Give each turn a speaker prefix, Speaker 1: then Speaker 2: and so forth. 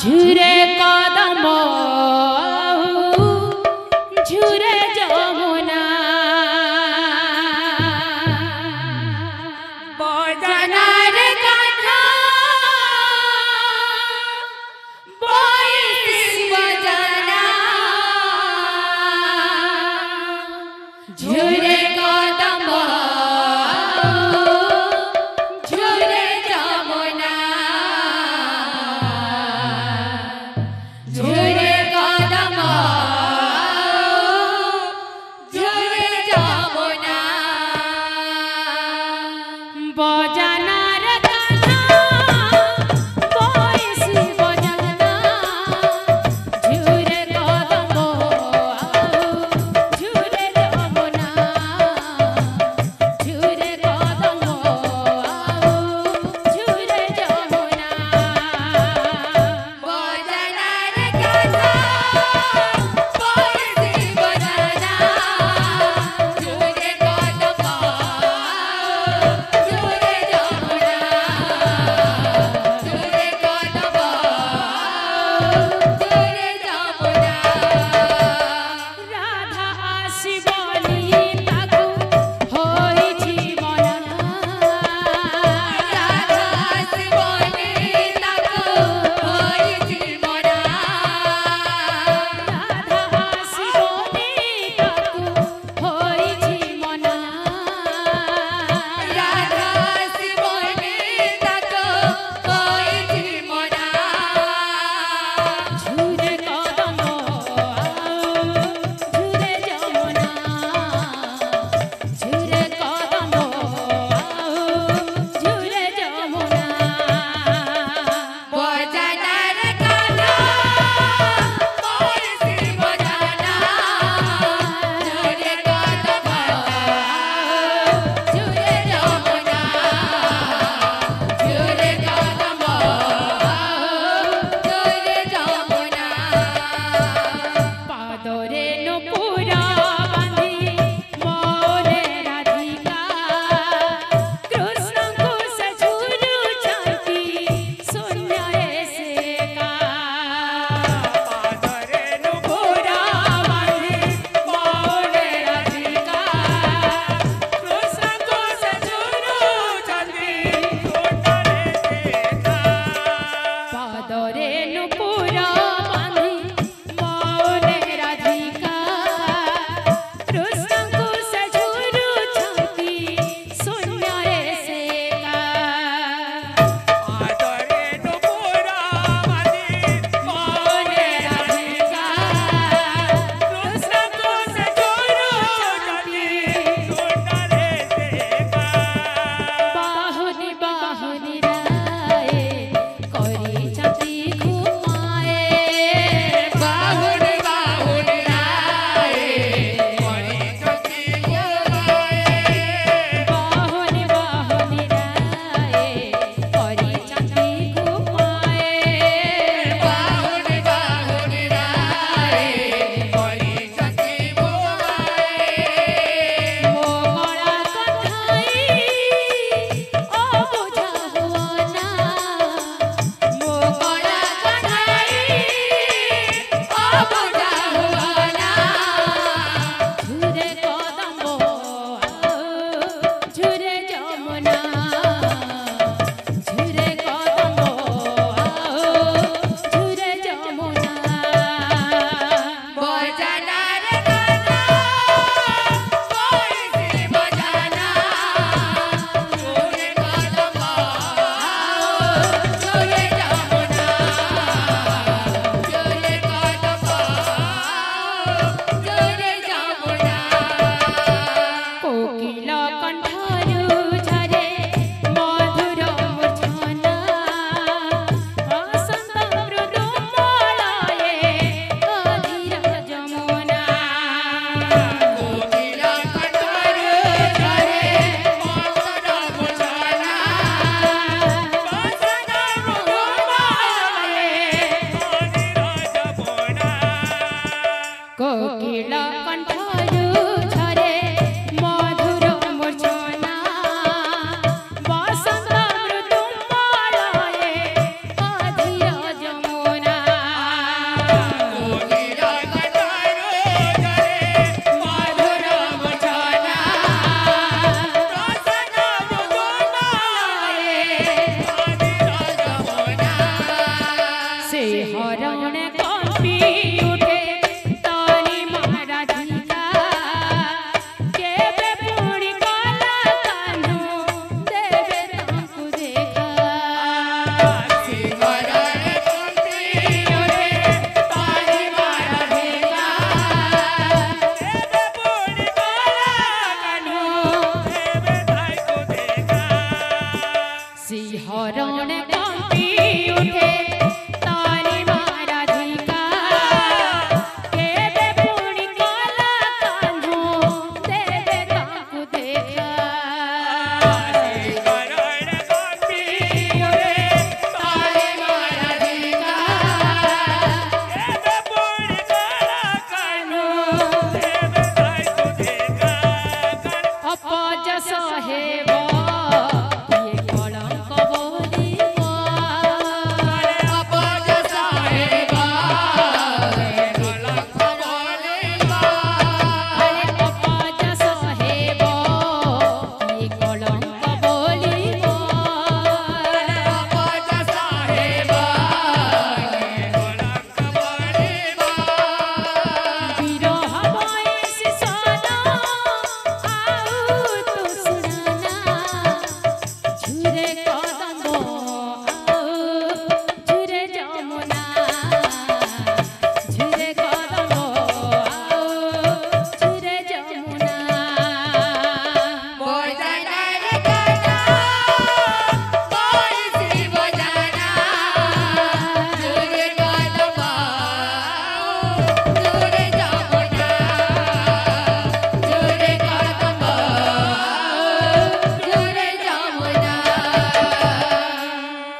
Speaker 1: झुरे कदम झुरे जमुना बजनार कान्हा बंसी बजना झुरे कदम झुरे जमुना झुरे कदम झुरे जमुना बजनार कान्हा बंसी बजना झुरे कदम झुरे जमुना झुरे कदम झुरे जमुना बजनार कान्हा बंसी बजना झुरे कदम झुरे जमुना झुरे कदम झुरे जमुना राधा आसिबनी ताकू होइछि मना राधा आसिबनी ताकू होइछि मना राधा आसिबनी ताकू होइछि मना राधा आसिबनी ताकू होइछि मना झुरे कदम झुरे जमुना झुरे कदम झुरे जमुना बजनार कान्हा बंसी बजना झुरे कदम झुरे जमुना झुरे कदम झुरे जमुना पादरे नुपुर बांधी मोरे राधिका कृष्णଙ୍କୁ ସେ ଝୁରୁଛନ୍ତି ଶୂନ୍ୟରେ ସେକା ପାଦରେ ନୁପୁର ବାନ୍ଧି ମୋରେ ରାଧିକା କୃଷ୍ଣଙ୍କୁ ସେ ଝୁରୁଛନ୍ତି ଶୂନ୍ୟରେ ସେକା ପାଦରେ ନୁପୁର ବାନ୍ଧି ମୋରେ ରାଧିକା କୃଷ୍ଣଙ୍କୁ ସେ ଝୁରୁଛନ୍ତି ଶୂନ୍ୟରେ ସେକା ପାଦରେ ନୁପୁର ବାନ୍ଧି ମୋରେ ରାଧିକା କୃଷ୍ଣଙ୍କୁ ସେ ଝୁରୁଛନ୍ତି ଶୂନ୍ୟରେ ସେକା ବାହୁନି ବାହୁନି ରାଏ କରିଛନ୍ତି ଘୁମାଏ ବାହୁନି ବାହୁନି ରାଏ କରିଛନ୍ତି ଘୁମାଏ ବାହୁନି ବାହୁନି ରାଏ କରିଛନ୍ତି ଘୁମାଏ ବାହୁନି ବାହୁନି ରାଏ କରିଛନ୍ତି ଘୁମାଏ ମୋ ଗଳା କଥାଇ ଅବୁଝା ହୁଅନା ମୋ ଗଳା କଥାଇ ଅବୁଝା ହୁଅନା ଝୁରେ କଦମ ଝୁରେ ଯମୁନା ଝୁରେ କଦମ ଝୁରେ ଯମୁନା ବଜନାର କାନ୍ହା ବଂସି ବजना ଝୁରେ କଦମ ଝୁରେ ଯମୁନା ଝୁରେ କଦମ ଝୁରେ ଯମୁନା କୋକିଳ କଣ୍ଠରୁ ଝରେ ମଧୁର ମୂର୍ଚ୍ଛନା ବସନ୍ତ ମୃଦୁ ମଳୟେ ଅଧୀର ଯମୁନା କୋକିଳ କଣ୍ଠରୁ ଝରେ